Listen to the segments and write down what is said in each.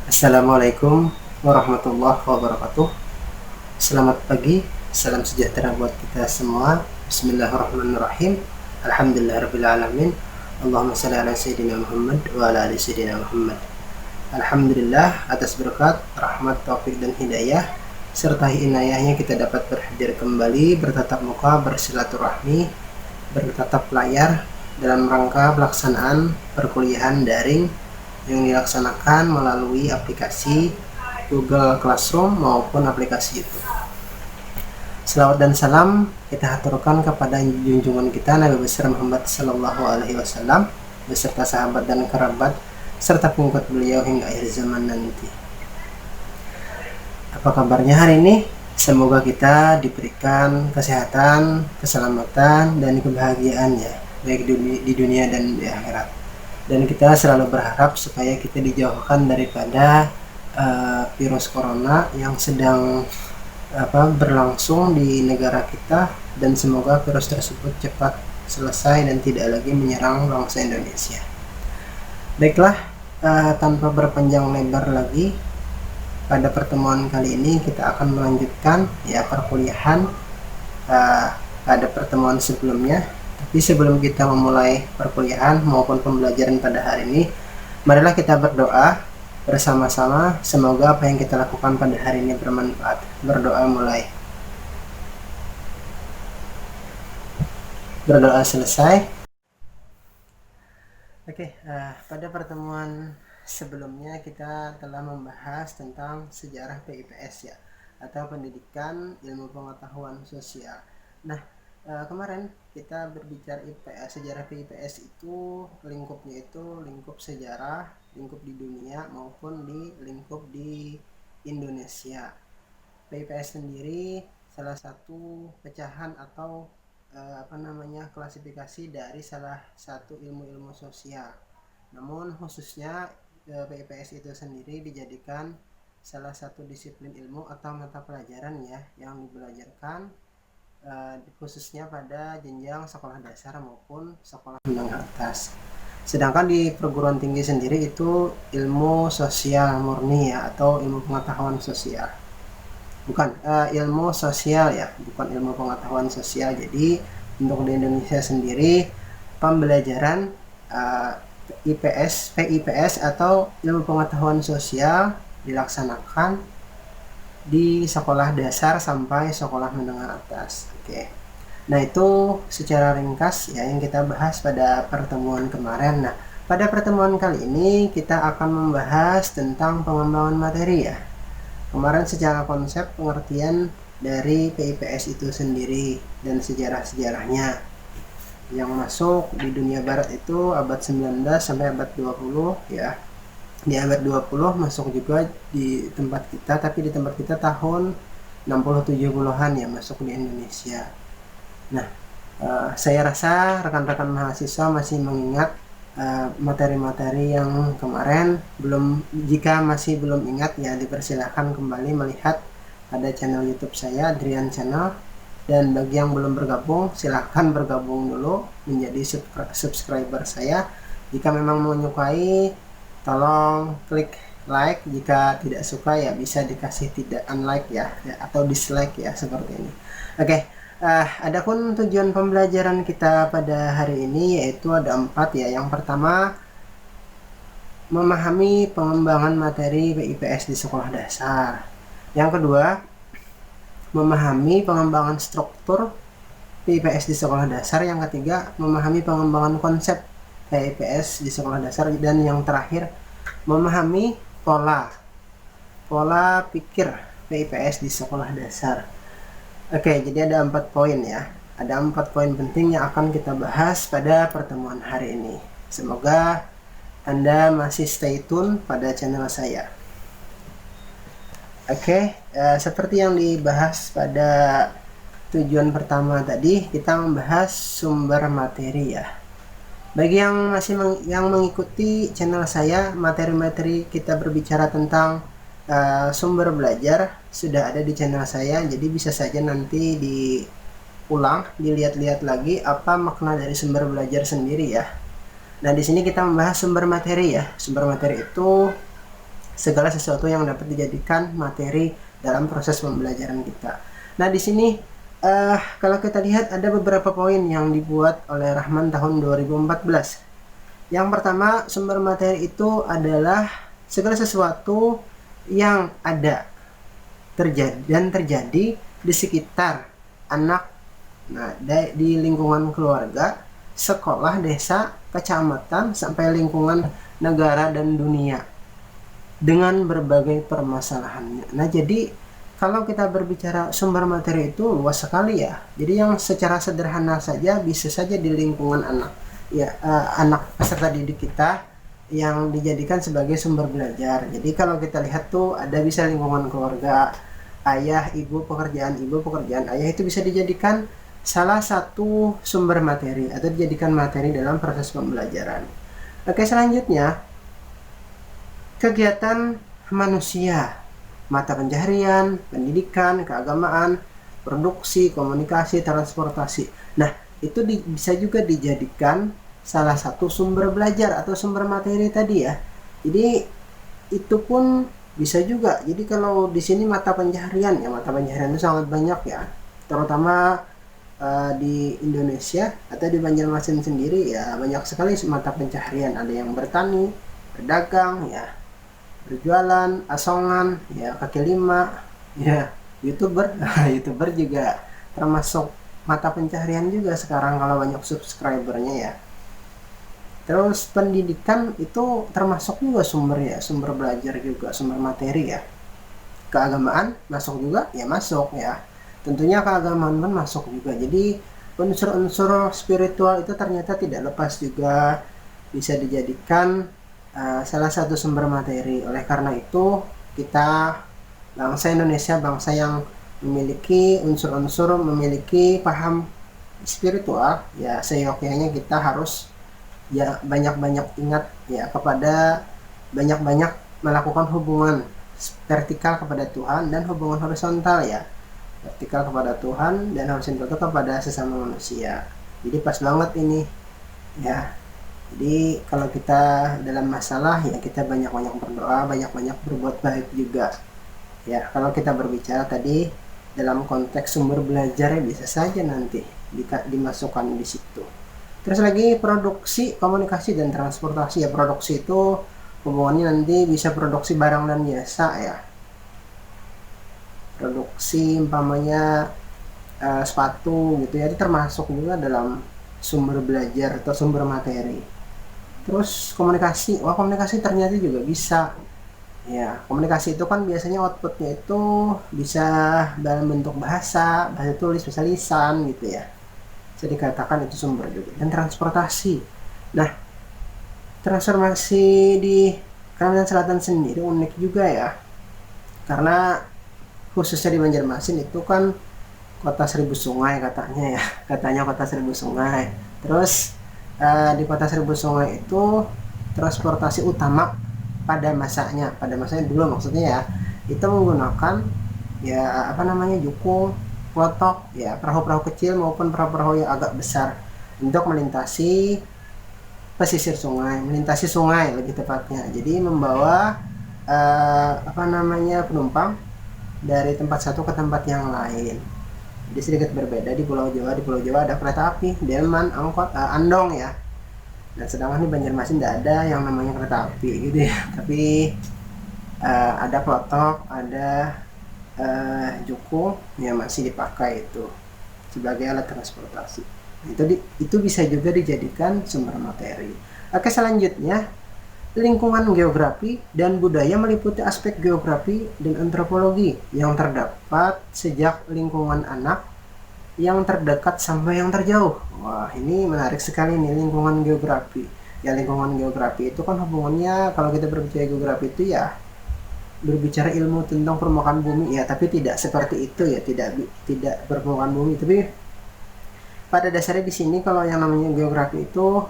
Assalamualaikum warahmatullahi wabarakatuh. Selamat pagi, salam sejahtera buat kita semua. Bismillahirrahmanirrahim. Alhamdulillahirrahmanirrahim. Allahumma salli ala Sayyidina Muhammad wa ala ali Sayyidina Muhammad. Alhamdulillah atas berkat, rahmat, taufik dan hidayah serta inayahnya kita dapat berhadir kembali, bertatap muka, bersilaturahmi, bertatap layar dalam rangka pelaksanaan perkuliahan daring yang dilaksanakan melalui aplikasi Google Classroom maupun aplikasi YouTube. Selawat dan salam kita haturkan kepada junjungan kita Nabi besar Muhammad Sallallahu Alaihi Wasallam beserta sahabat dan kerabat serta pengikut beliau hingga akhir zaman nanti. Apa kabarnya hari ini? Semoga kita diberikan kesehatan, keselamatan, dan kebahagiaan ya, baik di dunia dan di akhirat. Dan kita selalu berharap supaya kita dijauhkan daripada virus corona yang sedang berlangsung di negara kita, dan semoga virus tersebut cepat selesai dan tidak lagi menyerang bangsa Indonesia. Baiklah, tanpa berpanjang lebar lagi, pada pertemuan kali ini kita akan melanjutkan ya perkuliahan pada pertemuan sebelumnya. Tapi sebelum kita memulai perkuliahan maupun pembelajaran pada hari ini, marilah kita berdoa bersama-sama. Semoga apa yang kita lakukan pada hari ini bermanfaat. Berdoa mulai. Berdoa selesai. Oke, pada pertemuan sebelumnya kita telah membahas tentang sejarah PIPS ya, atau Pendidikan Ilmu Pengetahuan Sosial. Nah, kemarin kita berbicara IPS, sejarah PIPS itu lingkupnya itu lingkup sejarah, lingkup di dunia maupun di lingkup di Indonesia. PIPS sendiri salah satu pecahan atau klasifikasi dari salah satu ilmu-ilmu sosial. Namun khususnya PIPS itu sendiri dijadikan salah satu disiplin ilmu atau mata pelajaran ya yang dibelajarkan khususnya pada jenjang sekolah dasar maupun sekolah menengah atas. Sedangkan di perguruan tinggi sendiri itu ilmu sosial murni ya, atau ilmu pengetahuan sosial. Bukan ilmu sosial ya, bukan ilmu pengetahuan sosial. Jadi untuk di Indonesia sendiri pembelajaran PIPS atau ilmu pengetahuan sosial dilaksanakan di sekolah dasar sampai sekolah menengah atas. Oke. Nah, itu secara ringkas ya yang kita bahas pada pertemuan kemarin. Nah, pada pertemuan kali ini kita akan membahas tentang pengembangan materi ya. Kemarin secara konsep pengertian dari PIPS itu sendiri dan sejarah-sejarahnya. Yang masuk di dunia barat itu abad 19 sampai abad 20 ya. Di abad 20 masuk juga di tempat kita, tapi di tempat kita tahun 60-70-an ya masuk di Indonesia. Nah, saya rasa rekan-rekan mahasiswa masih mengingat materi-materi yang kemarin. Jika masih belum ingat ya dipersilahkan kembali melihat pada channel YouTube saya, Adrian Channel. Dan bagi yang belum bergabung, silahkan bergabung dulu menjadi subscriber saya. Jika memang menyukai, tolong klik like. Jika tidak suka ya bisa dikasih tidak unlike ya atau dislike ya seperti ini. Oke, adapun tujuan pembelajaran kita pada hari ini yaitu ada 4 ya. Yang pertama, memahami pengembangan materi PIPS di sekolah dasar. Yang kedua, memahami pengembangan struktur PIPS di sekolah dasar. Yang ketiga, memahami pengembangan konsep PIPS di sekolah dasar. Dan yang terakhir, memahami pola pikir PIPS di sekolah dasar. Oke, jadi ada 4 poin ya. Ada 4 poin penting yang akan kita bahas pada pertemuan hari ini. Semoga Anda masih stay tune pada channel saya. Oke, seperti yang dibahas pada tujuan pertama tadi, kita membahas sumber materi ya. Bagi yang masih mengikuti channel saya, materi-materi kita berbicara tentang sumber belajar sudah ada di channel saya. Jadi bisa saja nanti diulang, dilihat-lihat lagi apa makna dari sumber belajar sendiri ya. Nah, di sini kita membahas sumber materi ya. Sumber materi itu segala sesuatu yang dapat dijadikan materi dalam proses pembelajaran kita. Nah, di sini kalau kita lihat ada beberapa poin yang dibuat oleh Rahman tahun 2014. Yang pertama, sumber materi itu adalah segala sesuatu yang ada terjadi di sekitar anak, nah di lingkungan keluarga, sekolah, desa, kecamatan, sampai lingkungan negara dan dunia dengan berbagai permasalahannya. Nah, jadi kalau kita berbicara sumber materi itu luas sekali ya. Jadi yang secara sederhana saja bisa saja di lingkungan anak, ya anak peserta didik kita yang dijadikan sebagai sumber belajar. Jadi kalau kita lihat tuh ada bisa lingkungan keluarga, ayah, ibu, pekerjaan ayah itu bisa dijadikan salah satu sumber materi atau dijadikan materi dalam proses pembelajaran. Oke, selanjutnya kegiatan manusia, mata pencaharian, pendidikan, keagamaan, produksi, komunikasi, transportasi. Nah, itu bisa juga dijadikan salah satu sumber belajar atau sumber materi tadi ya. Jadi itu pun bisa juga. Jadi kalau di sini mata pencaharian ya, mata pencaharian itu sangat banyak ya. Terutama di Indonesia atau di Banjarmasin sendiri ya banyak sekali mata pencaharian. Ada yang bertani, berdagang ya, berjualan, asongan, ya kaki lima, ya youtuber. Youtuber juga termasuk mata pencaharian juga sekarang kalau banyak subscribernya ya. Terus pendidikan itu termasuk juga sumber ya, sumber belajar juga, sumber materi ya. Keagamaan masuk juga ya, masuk ya. Tentunya keagamaan pun masuk juga. Jadi unsur-unsur spiritual itu ternyata tidak lepas juga bisa dijadikan salah satu sumber materi. Oleh karena itu kita bangsa Indonesia, bangsa yang memiliki unsur-unsur, memiliki paham spiritual ya, seyogyanya kita harus ya banyak-banyak ingat ya kepada banyak-banyak melakukan hubungan vertikal kepada Tuhan dan hubungan horizontal ya, vertikal kepada Tuhan dan horizontal kepada sesama manusia. Jadi pas banget ini ya. Jadi kalau kita dalam masalah ya kita banyak-banyak berdoa, banyak-banyak berbuat baik juga ya. Kalau kita berbicara tadi dalam konteks sumber belajar ya bisa saja nanti dimasukkan di situ. Terus lagi produksi, komunikasi, dan transportasi ya. Produksi itu hubungannya nanti bisa produksi barang dan jasa ya. Produksi umpamanya sepatu gitu ya, itu termasuk juga dalam sumber belajar atau sumber materi. Terus komunikasi, komunikasi ternyata juga bisa ya. Komunikasi itu kan biasanya outputnya itu bisa dalam bentuk bahasa tulis, bahasa lisan gitu ya, bisa dikatakan itu sumber juga. Dan transportasi, nah transformasi di Kalimantan Selatan sendiri unik juga ya, karena khususnya di Banjarmasin itu kan kota 1000 sungai katanya ya, katanya kota 1000 sungai. Terus di kota 1000 sungai itu transportasi utama pada masanya dulu maksudnya ya, itu menggunakan ya jukung, klotok ya, perahu-perahu kecil maupun perahu-perahu yang agak besar untuk melintasi pesisir sungai, melintasi sungai lebih tepatnya. Jadi membawa penumpang dari tempat satu ke tempat yang lain. Jadi sedikit berbeda di Pulau Jawa. Di Pulau Jawa ada kereta api, delman, angkot, andong ya. Dan sedangkan di Banjarmasin tidak ada yang namanya kereta api gitu ya. Tapi ada klotok, ada jukung yang masih dipakai itu sebagai alat transportasi. Itu bisa juga dijadikan sumber materi. Oke, selanjutnya lingkungan geografi dan budaya meliputi aspek geografi dan antropologi yang terdapat sejak lingkungan anak yang terdekat sampai yang terjauh. Wah, ini menarik sekali nih, lingkungan geografi. Ya, lingkungan geografi itu kan hubungannya, kalau kita berbicara geografi itu ya berbicara ilmu tentang permukaan bumi ya, tapi tidak seperti itu ya, tidak permukaan bumi. Tapi pada dasarnya di sini kalau yang namanya geografi itu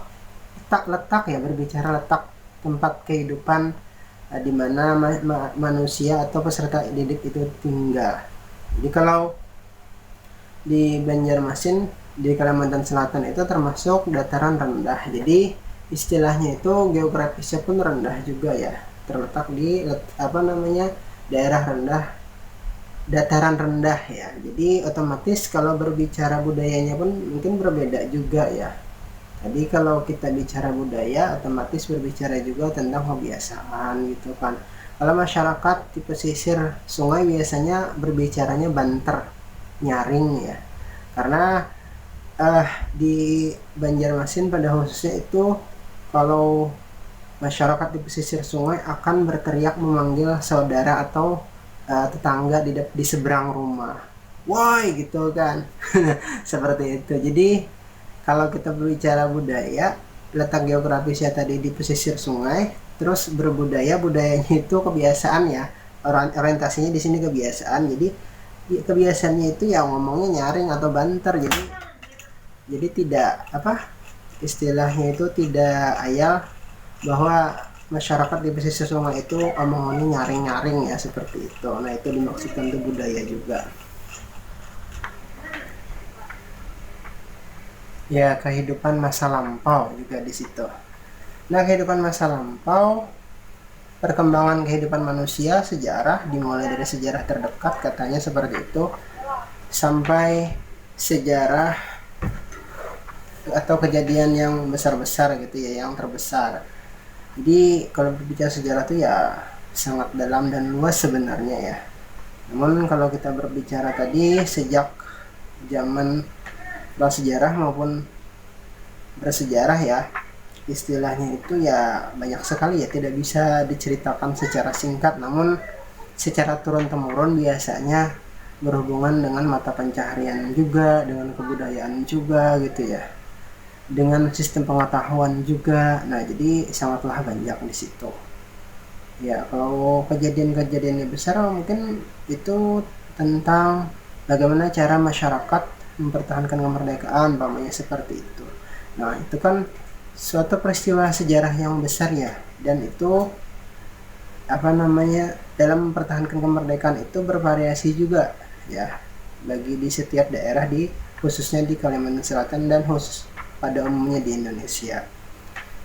letak ya, berbicara letak tempat kehidupan di mana manusia atau peserta didik itu tinggal. Jadi kalau di Banjarmasin di Kalimantan Selatan itu termasuk dataran rendah. Jadi istilahnya itu geografisnya pun rendah juga ya. terletak di daerah rendah, dataran rendah ya. Jadi otomatis kalau berbicara budayanya pun mungkin berbeda juga ya. Jadi kalau kita bicara budaya, otomatis berbicara juga tentang kebiasaan gitu kan. Kalau masyarakat di pesisir sungai biasanya berbicaranya banter, nyaring ya. Karena di Banjarmasin pada khususnya itu, kalau masyarakat di pesisir sungai akan berteriak memanggil saudara atau tetangga di seberang rumah, woi gitu kan. Seperti itu. Jadi kalau kita berbicara budaya, letak geografisnya tadi di pesisir sungai, terus budayanya itu kebiasaan ya, orientasinya di sini kebiasaan. Jadi kebiasaannya itu ya ngomongnya nyaring atau banter. Jadi tidak istilahnya itu tidak ayal bahwa masyarakat di pesisir sungai itu omongannya nyaring-nyaring ya, seperti itu. Nah, itu dimaksudkan itu budaya juga. Ya, kehidupan masa lampau juga di situ. Nah, kehidupan masa lampau, perkembangan kehidupan manusia, sejarah, dimulai dari sejarah terdekat katanya seperti itu, sampai sejarah atau kejadian yang besar-besar gitu ya, yang terbesar. Jadi kalau berbicara sejarah itu ya sangat dalam dan luas sebenarnya ya. Namun kalau kita berbicara tadi sejak zaman prasejarah maupun bersejarah ya, istilahnya itu ya banyak sekali ya, tidak bisa diceritakan secara singkat. Namun secara turun-temurun biasanya berhubungan dengan mata pencaharian juga, dengan kebudayaan juga gitu ya, dengan sistem pengetahuan juga. Nah, jadi sangatlah banyak di situ. Ya, kalau kejadian-kejadian besar mungkin itu tentang bagaimana cara masyarakat mempertahankan kemerdekaan, umpamanya seperti itu. Nah, itu kan suatu peristiwa sejarah yang besar ya, dan itu dalam mempertahankan kemerdekaan itu bervariasi juga ya, bagi di setiap daerah, khususnya di Kalimantan Selatan dan khusus pada umumnya di Indonesia.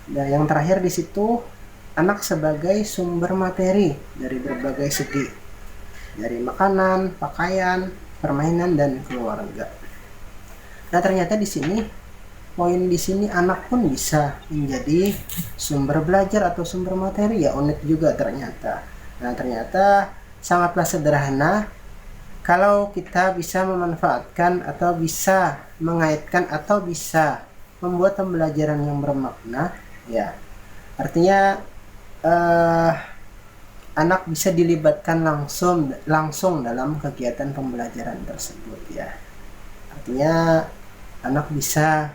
Dan yang terakhir di situ, anak sebagai sumber materi dari berbagai segi, dari makanan, pakaian, permainan, dan keluarga. Nah, ternyata di sini anak pun bisa menjadi sumber belajar atau sumber materi ya, unik juga ternyata. Nah, ternyata sangatlah sederhana kalau kita bisa memanfaatkan atau bisa mengaitkan atau bisa membuat pembelajaran yang bermakna ya. Artinya anak bisa dilibatkan langsung dalam kegiatan pembelajaran tersebut ya. Artinya anak bisa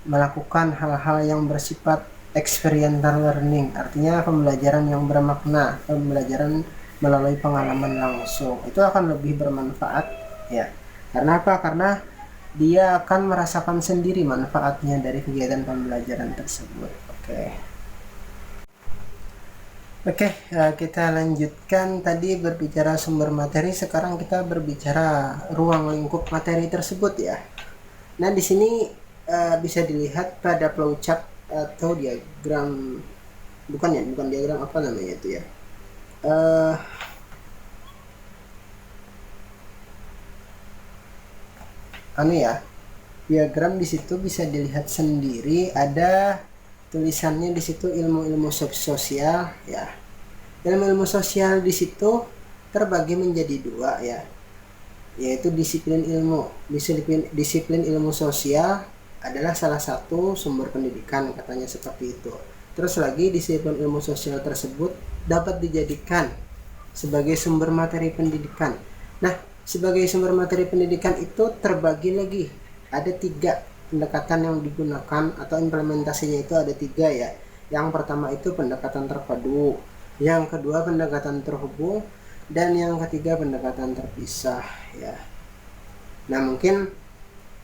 melakukan hal-hal yang bersifat experiential learning, artinya pembelajaran yang bermakna, pembelajaran melalui pengalaman langsung. Itu akan lebih bermanfaat ya. Karena apa? Karena dia akan merasakan sendiri manfaatnya dari kegiatan pembelajaran tersebut. Oke, kita lanjutkan. Tadi berbicara sumber materi, sekarang kita berbicara ruang lingkup materi tersebut ya. Nah, di sini bisa dilihat pada flowchart atau diagram, bukan diagram, apa namanya itu ya. Diagram di situ bisa dilihat sendiri, ada tulisannya di situ ilmu-ilmu sosial ya. Ilmu-ilmu sosial di situ terbagi menjadi dua ya, yaitu disiplin ilmu sosial adalah salah satu sumber pendidikan katanya seperti itu. Terus lagi disiplin ilmu sosial tersebut dapat dijadikan sebagai sumber materi pendidikan. Nah, sebagai sumber materi pendidikan itu terbagi lagi, ada 3 pendekatan yang digunakan atau implementasinya itu ada 3 ya. Yang pertama itu pendekatan terpadu, yang kedua pendekatan terhubung, dan yang ketiga pendekatan terpisah ya. Nah, mungkin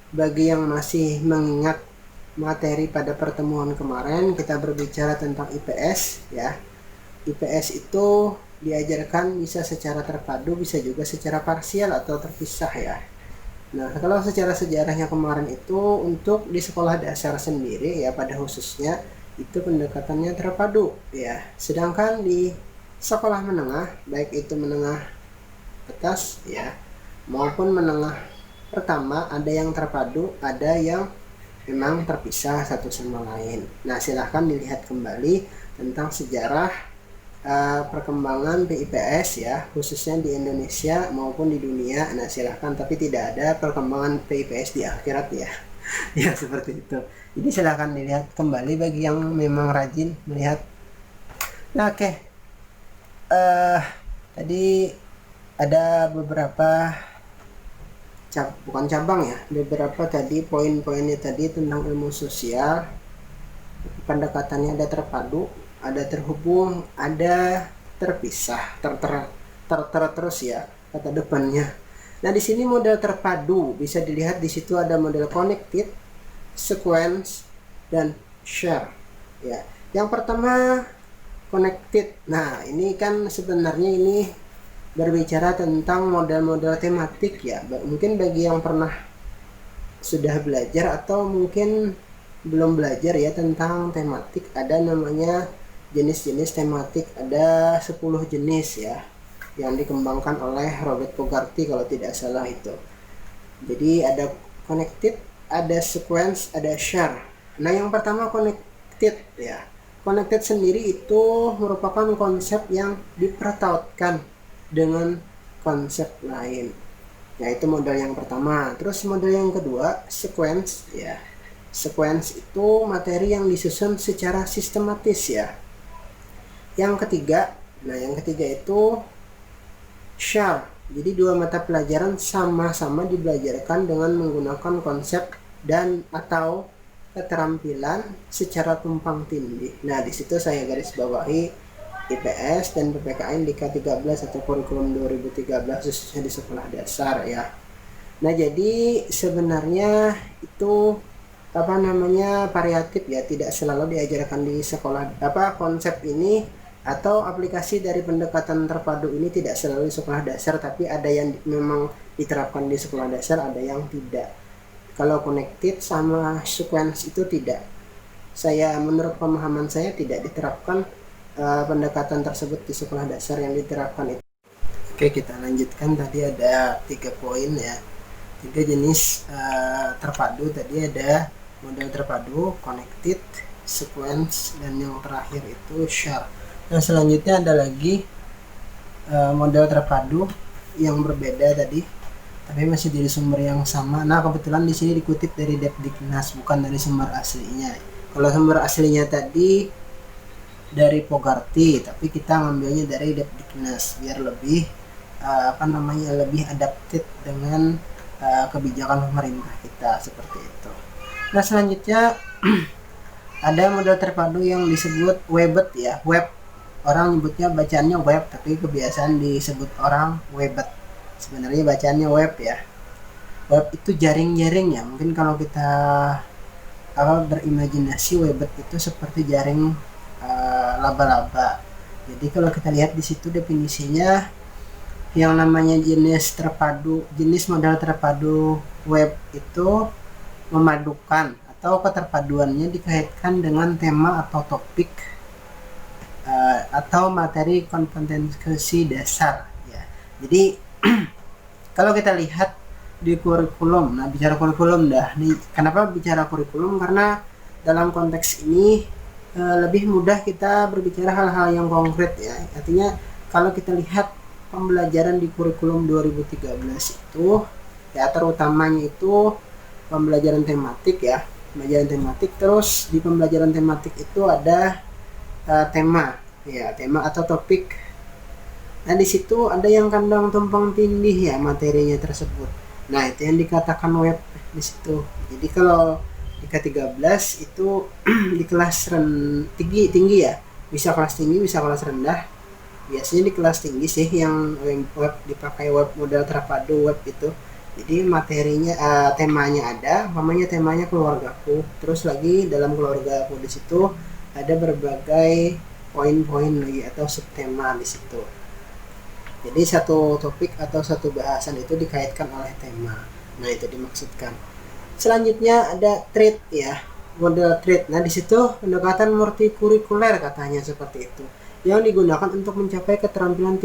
bagi yang masih mengingat materi pada pertemuan kemarin, kita berbicara tentang IPS ya. IPS itu diajarkan bisa secara terpadu, bisa juga secara parsial atau terpisah ya. Nah, kalau secara sejarahnya kemarin itu untuk di sekolah dasar sendiri ya, pada khususnya itu pendekatannya terpadu ya. Sedangkan di sekolah menengah, baik itu menengah atas ya maupun menengah pertama, ada yang terpadu, ada yang memang terpisah satu sama lain. Nah, silahkan dilihat kembali tentang sejarah perkembangan PIPS ya, khususnya di Indonesia maupun di dunia. Nah, silahkan, tapi tidak ada perkembangan PIPS di akhirat ya. Ya, seperti itu. Jadi silahkan dilihat kembali bagi yang memang rajin melihat. Nah, oke. Tadi ada beberapa bukan cabang ya, beberapa tadi poin-poinnya tadi tentang ilmu sosial. Pendekatannya ada terpadu, ada terhubung, ada terpisah, terus ya kata depannya. Nah, di sini model terpadu bisa dilihat di situ ada model connected, sequence, dan share. Ya, yang pertama connected. Nah, ini kan sebenarnya ini berbicara tentang model-model tematik ya. Mungkin bagi yang pernah sudah belajar atau mungkin belum belajar ya tentang tematik, ada namanya jenis-jenis tematik, ada 10 jenis ya yang dikembangkan oleh Robert Pogarty kalau tidak salah itu. Jadi ada connected, ada sequence, ada share. Nah, yang pertama connected ya. Connected sendiri itu merupakan konsep yang dipertautkan dengan konsep lain. Nah, itu model yang pertama. Terus model yang kedua, sequence ya. Sequence itu materi yang disusun secara sistematis ya. Yang ketiga itu share. Jadi dua mata pelajaran sama-sama dibelajarkan dengan menggunakan konsep dan atau keterampilan secara tumpang tindih. Nah, di situ saya garis bawahi IPS dan PPKN di K13 atau kurikulum 2013 khususnya di sekolah dasar ya. Nah, jadi sebenarnya itu variatif ya, tidak selalu diajarkan di sekolah. Konsep ini atau aplikasi dari pendekatan terpadu ini tidak selalu di sekolah dasar, tapi ada yang memang diterapkan di sekolah dasar, ada yang tidak. Kalau connected sama sequence itu tidak. Menurut pemahaman saya tidak diterapkan pendekatan tersebut di sekolah dasar, yang diterapkan itu. Oke, kita lanjutkan. Tadi ada 3 poin ya, 3 jenis terpadu. Tadi ada model terpadu, connected, sequence, dan yang terakhir itu share. Nah, selanjutnya ada lagi model terpadu yang berbeda tadi, tapi masih dari sumber yang sama. Nah, kebetulan di sini dikutip dari Depdiknas, bukan dari sumber aslinya. Kalau sumber aslinya tadi dari Pogarty, tapi kita ngambilnya dari Depdiknas biar lebih lebih adapted dengan kebijakan pemerintah kita, seperti itu. Nah, selanjutnya ada model terpadu yang disebut webet ya. Web, orang nyebutnya bacaannya web, tapi kebiasaan disebut orang webet. Sebenarnya bacaannya web ya. Web itu jaring-jaring ya. Mungkin kalau kita berimajinasi, webet itu seperti jaring laba-laba. Jadi kalau kita lihat di situ definisinya, yang namanya jenis model terpadu web itu memadukan atau keterpaduannya dikaitkan dengan tema atau topik atau materi kompetensi dasar ya. Jadi kalau kita lihat di kurikulum, nah bicara kurikulum dah nih, kenapa bicara kurikulum? Karena dalam konteks ini lebih mudah kita berbicara hal-hal yang konkret ya. Artinya kalau kita lihat pembelajaran di kurikulum 2013 itu ya, terutamanya itu pembelajaran tematik ya, pembelajaran tematik. Terus di pembelajaran tematik itu ada tema atau topik. Nah, di situ ada yang kandang tumpang tindih ya materinya tersebut. Nah, itu yang dikatakan web di situ. Jadi kalau di K13 itu di kelas tinggi ya, bisa kelas tinggi, bisa kelas rendah. Biasanya di kelas tinggi sih yang web dipakai, web model terpadu web itu. Jadi materinya temanya ada, temanya keluargaku. Terus lagi dalam keluargaku di situ ada berbagai poin-poin lagi atau subtema di situ. Jadi satu topik atau satu bahasan itu dikaitkan oleh tema. Nah, itu dimaksudkan. Selanjutnya ada trait ya, model trait. Nah, di situ pendekatan multikurikuler katanya seperti itu. yang digunakan untuk mencapai keterampilan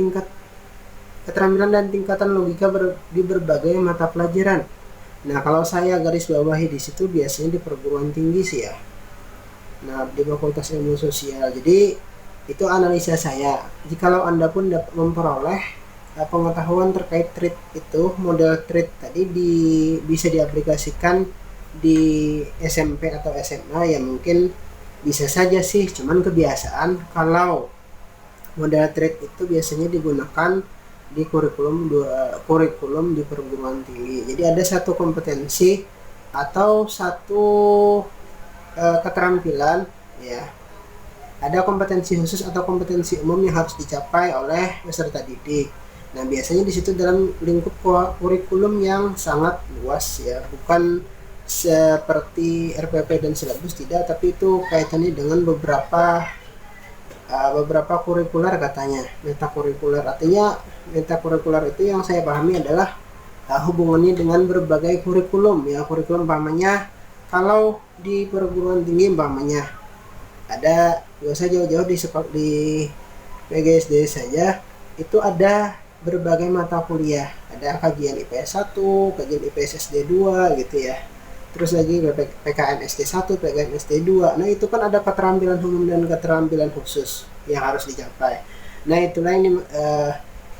dan tingkatan logika di berbagai mata pelajaran. Nah, kalau saya garis bawahi di situ biasanya di perguruan tinggi sih ya. Nah, di Fakultas Ilmu Sosial. Jadi itu analisa saya. Jikalau Anda pun dapat memperoleh pengetahuan terkait treat itu, model treat tadi bisa diaplikasikan di SMP atau SMA ya, mungkin bisa saja sih. Cuman kebiasaan kalau model treat itu biasanya digunakan di kurikulum di perguruan tinggi. Jadi ada satu kompetensi atau satu keterampilan ya, ada kompetensi khusus atau kompetensi umum yang harus dicapai oleh peserta didik. Nah, biasanya di situ dalam lingkup kurikulum yang sangat luas ya, bukan seperti RPP dan silabus, tidak, tapi itu kaitannya dengan beberapa kurikuler katanya, metakurikuler. Artinya metakurikuler itu yang saya pahami adalah hubungannya dengan berbagai kurikulum ya. Kurikulum umpamanya kalau di perguruan tinggi umpamanya ada, gak usah jauh-jauh di PGSD saja, itu ada berbagai mata kuliah, ada kajian IPS 1, kajian IPS SD 2 gitu ya, terus lagi PKN SD 1, PKN SD 2. Nah, itu kan ada keterampilan umum dan keterampilan khusus yang harus dicapai. Nah, itulah ini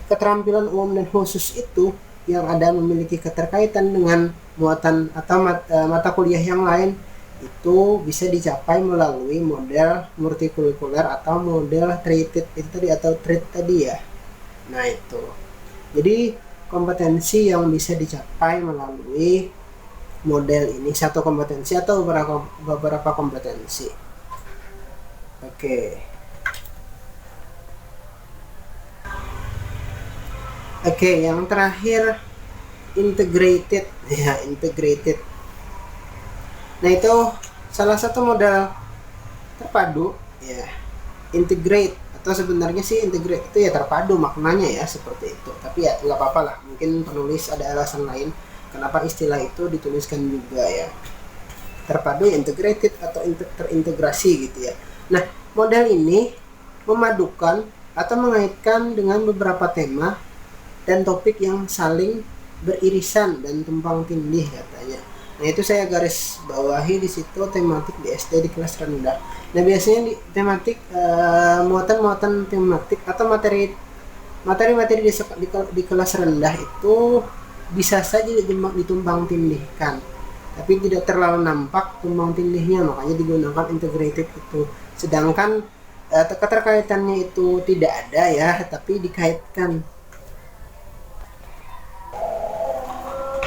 keterampilan umum dan khusus itu yang ada memiliki keterkaitan dengan muatan atau mata kuliah yang lain, itu bisa dicapai melalui model multikurikuler atau model treated itu tadi, atau treat tadi ya. Nah, itu jadi kompetensi yang bisa dicapai melalui model ini, satu kompetensi atau beberapa kompetensi. Oke, yang terakhir integrated ya, integrated. Nah, itu salah satu model terpadu ya, integrate, atau sebenarnya sih integrate itu ya terpadu maknanya ya, seperti itu. Tapi ya nggak apa-apa lah, mungkin penulis ada alasan lain kenapa istilah itu dituliskan juga ya. Terpadu, integrated atau terintegrasi gitu ya. Nah, model ini memadukan atau mengaitkan dengan beberapa tema dan topik yang saling beririsan dan tumpang tindih katanya. Nah, itu saya garis bawahi di situ tematik di SD di kelas rendah. Nah, biasanya di tematik muatan-muatan tematik atau materi di kelas rendah itu bisa saja ditumpang tindihkan, tapi tidak terlalu nampak tumpang tindihnya, makanya digunakan integrated itu. Sedangkan keterkaitannya itu tidak ada ya, tapi dikaitkan.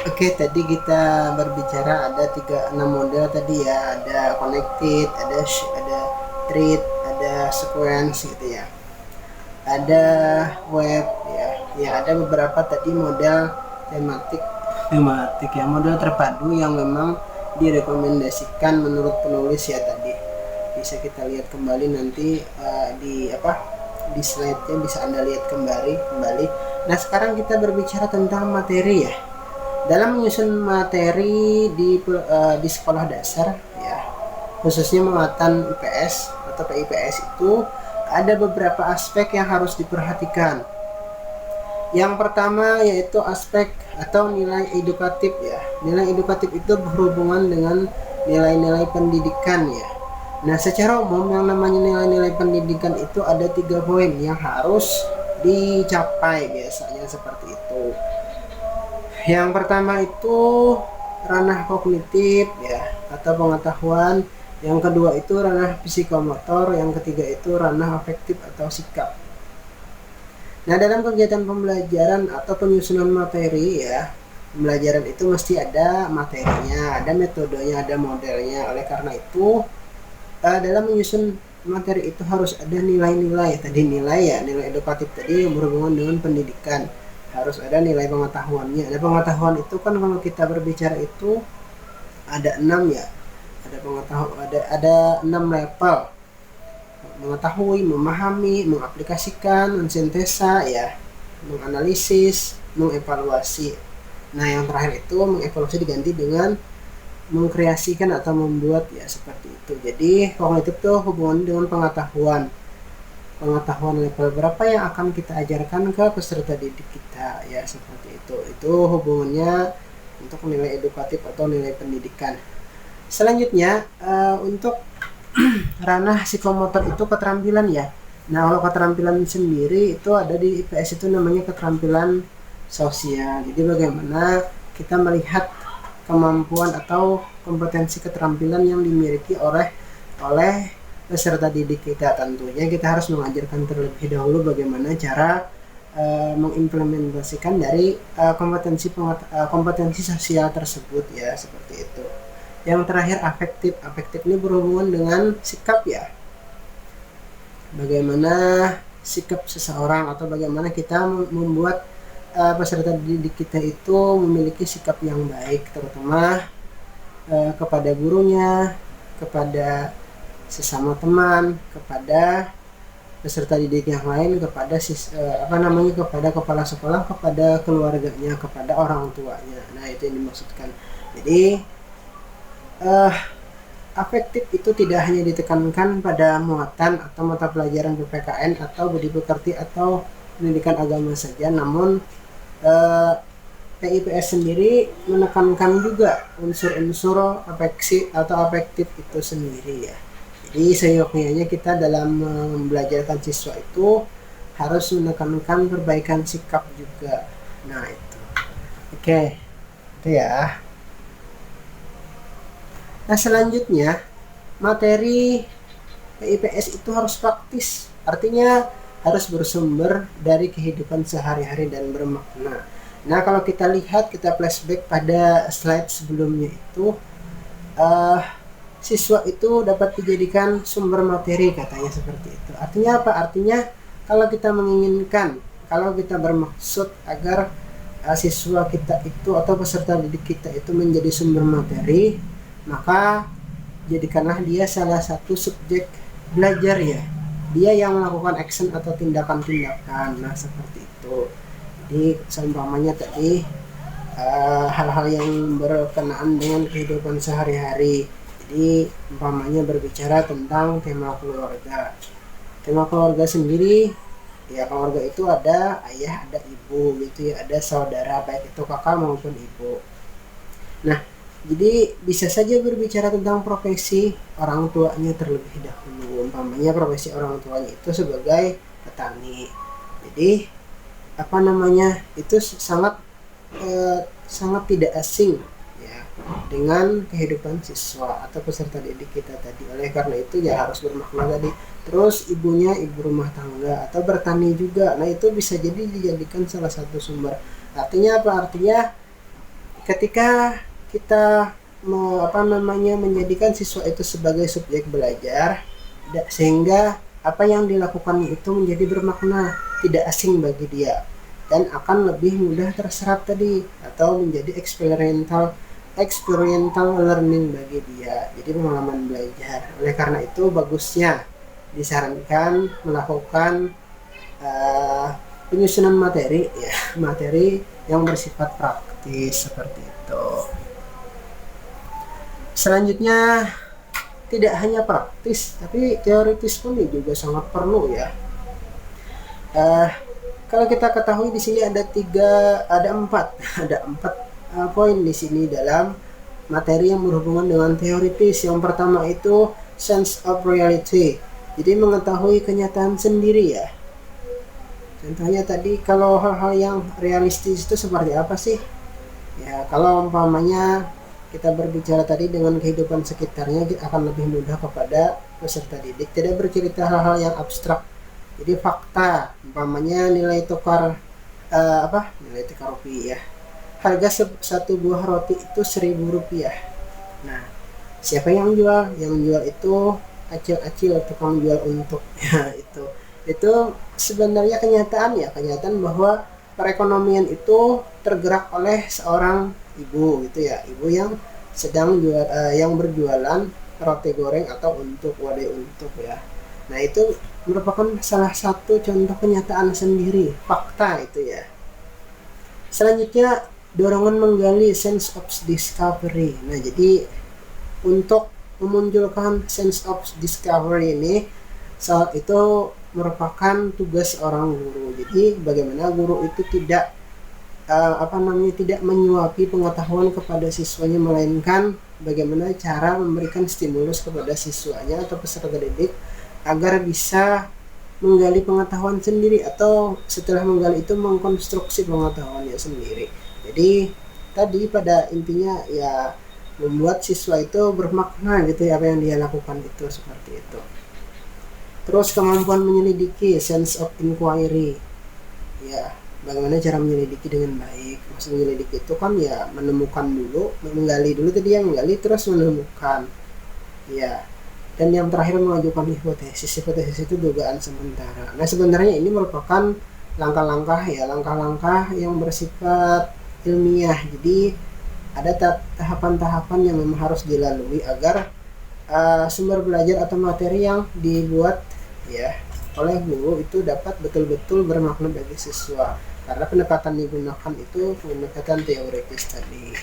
Oke, tadi kita berbicara ada 6 model tadi ya, ada connected, ada treat, ada sequence gitu ya, ada web ya, ada beberapa tadi model tematik ya, model terpadu yang memang direkomendasikan menurut penulis ya tadi. Bisa kita lihat kembali nanti di slide-nya, bisa Anda lihat kembali. Nah, sekarang kita berbicara tentang materi ya. Dalam menyusun materi di sekolah dasar ya, khususnya muatan IPS atau PIPS, itu ada beberapa aspek yang harus diperhatikan. Yang pertama yaitu aspek atau nilai edukatif ya. Nilai edukatif itu berhubungan dengan nilai-nilai pendidikan ya. Nah, secara umum yang namanya nilai-nilai pendidikan itu ada 3 poin yang harus dicapai biasanya seperti itu. Yang pertama itu ranah kognitif ya, atau pengetahuan. Yang kedua itu ranah psikomotor. Yang ketiga itu ranah afektif atau sikap. Nah, dalam kegiatan pembelajaran atau penyusunan materi ya, pembelajaran itu mesti ada materinya, ada metodenya, ada modelnya. Oleh karena itu dalam menyusun materi itu harus ada nilai-nilai. Tadi nilai edukatif tadi yang berhubungan dengan pendidikan. Harus ada nilai pengetahuannya. Ada pengetahuan itu kan kalau kita berbicara itu ada 6 ya. Ada 6 level. Mengetahui, memahami, mengaplikasikan, mensintesa ya, menganalisis, mengevaluasi. Nah, yang terakhir itu mengevaluasi diganti dengan mengkreasikan atau membuat ya, seperti itu. Jadi kognitif itu hubungan dengan pengetahuan. pengetahuan level berapa yang akan kita ajarkan ke peserta didik kita, ya seperti itu hubungannya untuk nilai edukatif atau nilai pendidikan. Selanjutnya untuk ranah psikomotor itu keterampilan ya. Nah, kalau keterampilan sendiri itu ada di IPS itu namanya keterampilan sosial. Jadi bagaimana kita melihat kemampuan atau kompetensi keterampilan yang dimiliki oleh peserta didik kita. Tentunya kita harus mengajarkan terlebih dahulu bagaimana cara mengimplementasikan dari kompetensi sosial tersebut, ya seperti itu. Yang terakhir afektif ini berhubungan dengan sikap ya, bagaimana sikap seseorang atau bagaimana kita membuat peserta didik kita itu memiliki sikap yang baik, terutama kepada gurunya, kepada sesama teman, kepada peserta didik yang lain, kepada kepada kepala sekolah, kepada keluarganya, kepada orang tuanya. Nah, itu yang dimaksudkan. Jadi afektif itu tidak hanya ditekankan pada muatan atau mata pelajaran PPKN atau budi pekerti atau pendidikan agama saja, namun PIPS sendiri menekankan juga unsur-unsur afektif itu sendiri ya. Jadi seyogyanya kita dalam membelajarkan siswa itu harus menekankan perbaikan sikap juga. Nah itu, oke, itu ya. Nah, selanjutnya materi PIPS itu harus praktis, artinya harus bersumber dari kehidupan sehari-hari dan bermakna. Nah, kalau kita lihat, kita flashback pada slide sebelumnya itu, siswa itu dapat dijadikan sumber materi, katanya seperti itu. Artinya apa? Artinya kalau kita menginginkan, kalau kita bermaksud agar siswa kita itu atau peserta didik kita itu menjadi sumber materi, maka jadikanlah dia salah satu subjek belajar ya. Dia yang melakukan action atau tindakan-tindakan. Nah, seperti itu. Jadi seumpamanya tadi hal-hal yang berkenaan dengan kehidupan sehari-hari. Jadi umpamanya berbicara tentang tema keluarga. Tema keluarga sendiri, ya keluarga itu ada ayah, ada ibu gitu ya, ada saudara baik itu kakak maupun ibu. Nah, jadi bisa saja berbicara tentang profesi orang tuanya terlebih dahulu. Umpamanya profesi orang tuanya itu sebagai petani. Jadi itu sangat tidak asing ya dengan kehidupan siswa atau peserta didik kita tadi. Oleh karena itu ya harus bermakna tadi. Terus ibunya ibu rumah tangga atau bertani juga. Nah, itu bisa jadi dijadikan salah satu sumber. Artinya apa? Artinya ketika kita menjadikan siswa itu sebagai subjek belajar, sehingga apa yang dilakukan itu menjadi bermakna, tidak asing bagi dia, dan akan lebih mudah terserap tadi atau menjadi experiential learning bagi dia, jadi pengalaman belajar. Oleh karena itu bagusnya disarankan melakukan penyusunan materi yang bersifat praktis seperti itu. Selanjutnya tidak hanya praktis tapi teoritis pun juga sangat perlu ya. Kalau kita ketahui di sini ada empat poin di sini dalam materi yang berhubungan dengan teoritis. Yang pertama itu sense of reality, jadi mengetahui kenyataan sendiri ya. Contohnya tadi kalau hal-hal yang realistis itu seperti apa sih? Ya, kalau umpamanya kita berbicara tadi dengan kehidupan sekitarnya, kita akan lebih mudah kepada peserta didik, tidak bercerita hal-hal yang abstrak. Jadi fakta, umpamanya nilai tukar rupiah. Harga satu buah roti itu Rp1.000. Nah, siapa yang jual? Yang jual itu acil-acil, tukang jual untuk ya itu sebenarnya kenyataan bahwa perekonomian itu tergerak oleh seorang ibu gitu ya, ibu yang sedang yang berjualan roti goreng atau wadai untuk ya. Nah, itu merupakan salah satu contoh kenyataan sendiri, fakta itu ya. Selanjutnya dorongan menggali sense of discovery. Nah, jadi untuk memunculkan sense of discovery ini saat itu merupakan tugas orang guru. Jadi bagaimana guru itu tidak tidak menyuapi pengetahuan kepada siswanya, melainkan bagaimana cara memberikan stimulus kepada siswanya atau peserta didik agar bisa menggali pengetahuan sendiri, atau setelah menggali itu mengkonstruksi pengetahuannya sendiri. Jadi tadi pada intinya ya membuat siswa itu bermakna gitu ya, apa yang dia lakukan itu seperti itu. Terus kemampuan menyelidiki, sense of inquiry, ya bagaimana cara menyelidiki dengan baik. Maksud menyelidiki itu kan ya menemukan dulu, menggali dulu, tadi yang menggali terus menemukan ya. Dan yang terakhir mengajukan hipotesis. Hipotesis itu dugaan sementara. Nah sebenarnya ini merupakan langkah-langkah yang bersifat ilmiah. Jadi ada tahapan-tahapan yang memang harus dilalui agar sumber belajar atau materi yang dibuat ya oleh guru itu dapat betul-betul bermakna bagi siswa. Karena pendekatan digunakan itu pendekatan teoritis tadi.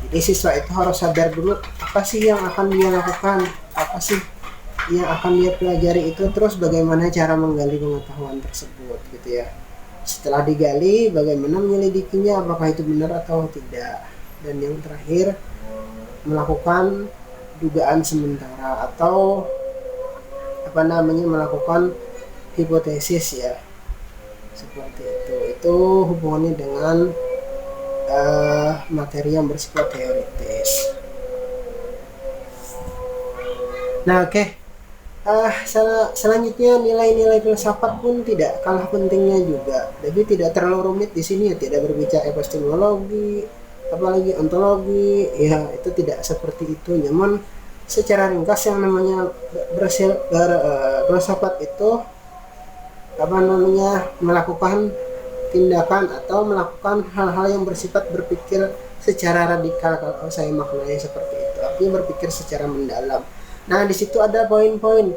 Jadi siswa itu harus sadar dulu apa sih yang akan dia lakukan, apa sih yang akan dia pelajari itu, terus bagaimana cara menggali pengetahuan tersebut gitu ya. Setelah digali, bagaimana menyelidikinya, apakah itu benar atau tidak. Dan yang terakhir, melakukan dugaan sementara atau melakukan hipotesis ya, seperti itu hubungannya dengan materi yang bersifat teoritis. Nah selanjutnya nilai-nilai filsafat pun tidak kalah pentingnya juga, tapi tidak terlalu rumit di sini ya, tidak berbicara epistemologi apalagi ontologi ya, itu tidak seperti itu. Namun secara ringkas yang namanya filsafat itu melakukan tindakan atau melakukan hal-hal yang bersifat berpikir secara radikal, kalau saya maknanya seperti itu, artinya berpikir secara mendalam. Nah di situ ada poin-poin.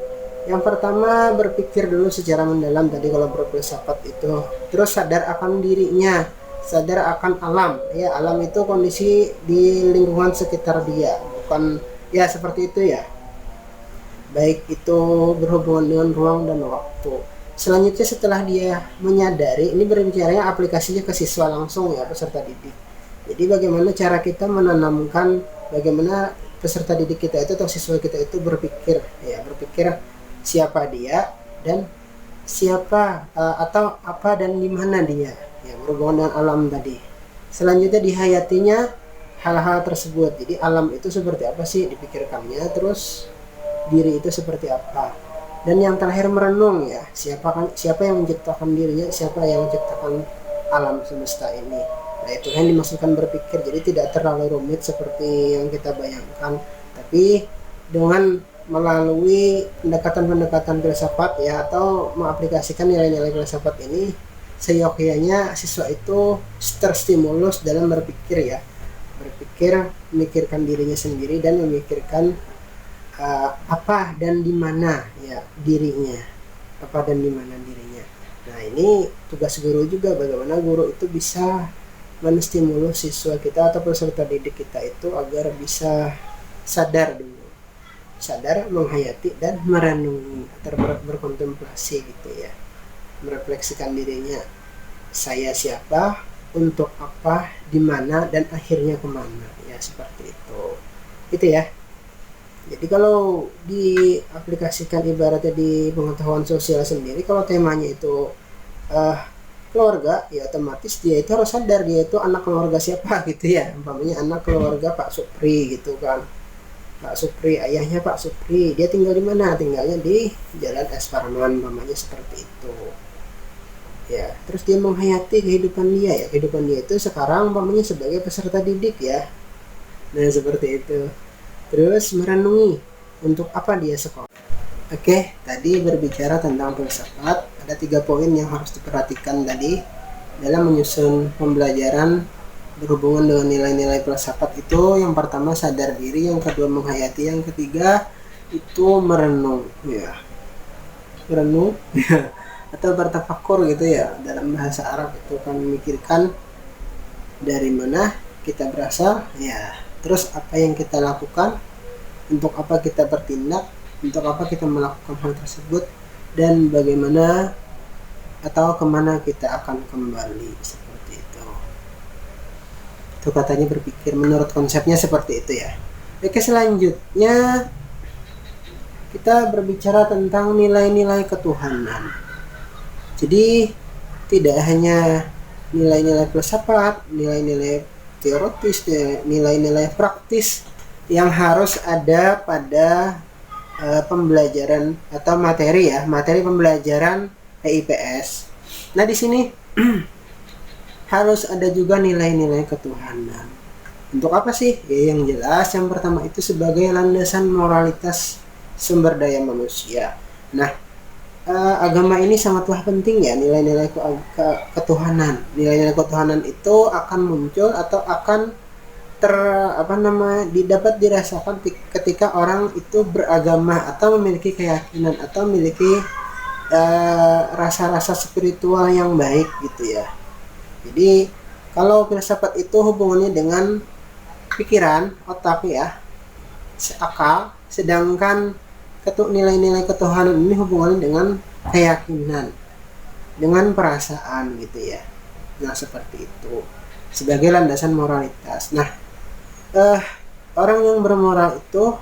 Yang pertama, berpikir dulu secara mendalam tadi kalau berfilsafat itu, terus sadar akan dirinya, sadar akan alam ya. Alam itu kondisi di lingkungan sekitar dia, bukan ya seperti itu ya, baik itu berhubungan dengan ruang dan waktu. Selanjutnya setelah dia menyadari, ini berbicaranya aplikasinya ke siswa langsung ya, peserta didik. Jadi bagaimana cara kita menanamkan, bagaimana peserta didik kita itu atau siswa kita itu berpikir siapa dia dan siapa atau apa dan di mana dia ya, berhubungan dengan alam tadi. Selanjutnya dihayatinya hal-hal tersebut. Jadi alam itu seperti apa sih dipikirkannya, terus diri itu seperti apa. Dan yang terakhir merenung ya, siapa yang menciptakan dirinya, siapa yang menciptakan alam semesta ini. Nah itu yang dimaksudkan berpikir. Jadi tidak terlalu rumit seperti yang kita bayangkan, tapi dengan melalui pendekatan-pendekatan filsafat ya, atau mengaplikasikan nilai-nilai filsafat ini, seyogyanya siswa itu terstimulus dalam berpikir ya, memikirkan dirinya sendiri dan memikirkan apa dan di mana ya dirinya, apa dan di mana dirinya. Nah ini tugas guru juga, bagaimana guru itu bisa menstimulus siswa kita atau peserta didik kita itu agar bisa sadar dulu, sadar, menghayati dan merenungi atau berkontemplasi gitu ya, merefleksikan dirinya, saya siapa, untuk apa, di mana, dan akhirnya kemana ya, seperti itu ya. Jadi kalau diaplikasikan ibaratnya di pengetahuan sosial sendiri, kalau temanya itu keluarga ya, otomatis dia itu harus sadar dia itu anak keluarga siapa gitu ya. Umpamanya anak keluarga Pak Supri gitu kan, Pak Supri, ayahnya Pak Supri, dia tinggal di mana? Tinggalnya di Jalan Es Parman, umpamanya seperti itu ya. Terus dia menghayati kehidupan dia ya, kehidupan dia itu sekarang umpamanya sebagai peserta didik ya. Nah seperti itu. Terus merenungi untuk apa dia sekolah. Oke, tadi berbicara tentang filsafat, ada 3 poin yang harus diperhatikan tadi dalam menyusun pembelajaran berhubungan dengan nilai-nilai filsafat itu. Yang pertama sadar diri, yang kedua menghayati, yang ketiga itu merenung ya, merenung ya, atau bertafakur gitu ya, dalam bahasa Arab itu kan memikirkan dari mana kita berasal ya, terus apa yang kita lakukan, untuk apa kita bertindak, untuk apa kita melakukan hal tersebut, dan bagaimana atau kemana kita akan kembali, seperti itu. Itu katanya berpikir menurut konsepnya seperti itu ya. Oke, selanjutnya kita berbicara tentang nilai-nilai ketuhanan. Jadi tidak hanya nilai-nilai filsafat, nilai-nilai teoritis, nilai-nilai praktis yang harus ada pada pembelajaran atau materi pembelajaran PIPS. Nah, di sini harus ada juga nilai-nilai ketuhanan. Untuk apa sih? Ya, yang jelas yang pertama itu sebagai landasan moralitas sumber daya manusia. Nah, agama ini sangatlah penting ya, nilai-nilai ketuhanan. Nilai-nilai ketuhanan itu akan muncul atau akan dapat dirasakan ketika orang itu beragama atau memiliki keyakinan atau memiliki rasa-rasa spiritual yang baik gitu ya. Jadi kalau filsafat itu hubungannya dengan pikiran, otak ya, akal, sedangkan nilai-nilai ketuhanan ini hubungannya dengan keyakinan, dengan perasaan gitu ya. Nah, seperti itu sebagai landasan moralitas. Nah, orang yang bermoral itu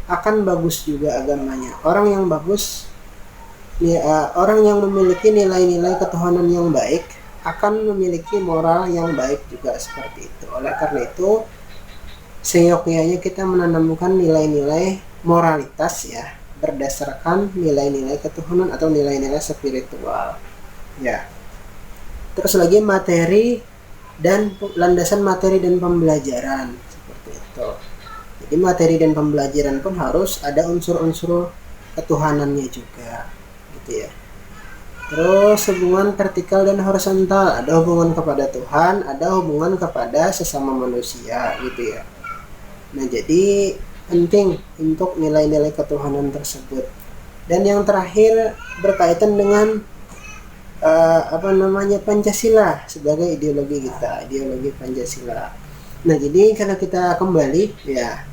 akan bagus juga agamanya. Orang yang bagus ya, orang yang memiliki nilai-nilai ketuhanan yang baik akan memiliki moral yang baik juga, seperti itu. Oleh karena itu seyogyanya kita menanamkan nilai-nilai moralitas ya, berdasarkan nilai-nilai ketuhanan atau nilai-nilai spiritual ya. Terus lagi materi dan landasan materi dan pembelajaran, seperti itu. Jadi materi dan pembelajaran pun harus ada unsur-unsur ketuhanannya juga gitu ya. Terus hubungan vertikal dan horizontal, ada hubungan kepada Tuhan, ada hubungan kepada sesama manusia gitu ya. Nah, jadi penting untuk nilai-nilai ketuhanan tersebut. Dan yang terakhir berkaitan dengan Pancasila sebagai ideologi kita, ideologi Pancasila. Nah, jadi kalau kita kembali ya,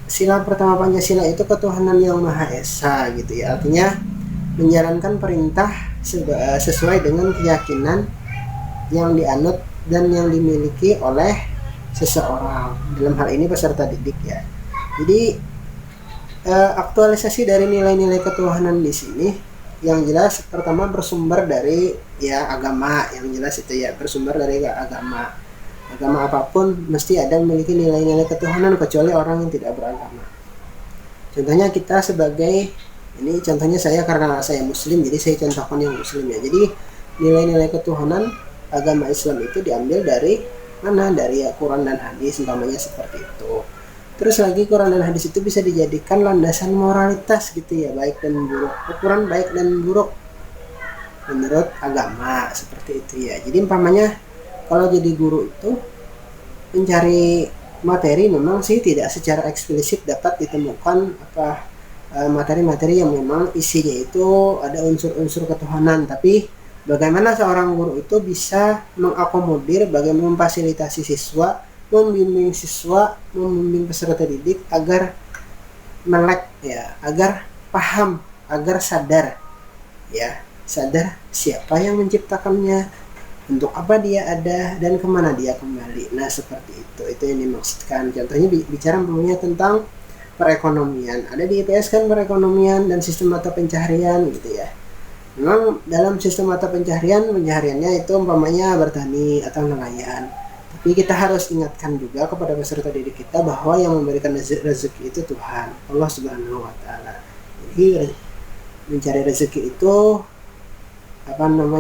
sila pertama Pancasila itu ketuhanan yang Maha Esa gitu ya. Artinya menjalankan perintah sesuai dengan keyakinan yang dianut dan yang dimiliki oleh seseorang, dalam hal ini peserta didik ya. Jadi aktualisasi dari nilai-nilai ketuhanan di sini yang jelas pertama bersumber dari ya agama, yang jelas itu ya, bersumber dari agama. Agama apapun mesti ada memiliki nilai-nilai ketuhanan kecuali orang yang tidak beragama. Contohnya kita sebagai ini, contohnya saya karena saya muslim jadi saya contohkan yang muslim ya. Jadi nilai-nilai ketuhanan agama Islam itu diambil dari mana? Dari Quran dan hadis umpamanya, seperti itu. Terus lagi Quran dan hadis itu bisa dijadikan landasan moralitas gitu ya, baik dan buruk, ukuran baik dan buruk menurut agama, seperti itu ya. Jadi umpamanya kalau jadi guru itu mencari materi memang sih tidak secara eksplisit dapat ditemukan materi-materi yang memang isinya itu ada unsur-unsur ketuhanan, tapi bagaimana seorang guru itu bisa mengakomodir, bagaimana memfasilitasi siswa, membimbing peserta didik agar melek ya, agar paham, agar sadar ya, sadar siapa yang menciptakannya, untuk apa dia ada, dan kemana dia kembali. Nah, seperti itu yang dimaksudkan. Contohnya bicara punya tentang perekonomian, ada di IPS kan perekonomian dan sistem mata pencaharian gitu ya. Memang dalam sistem mata pencahariannya itu umpamanya bertani atau nelayan, tapi kita harus ingatkan juga kepada peserta didik kita bahwa yang memberikan rezeki itu Tuhan, Allah Subhanahu wa Ta'ala. Jadi mencari rezeki itu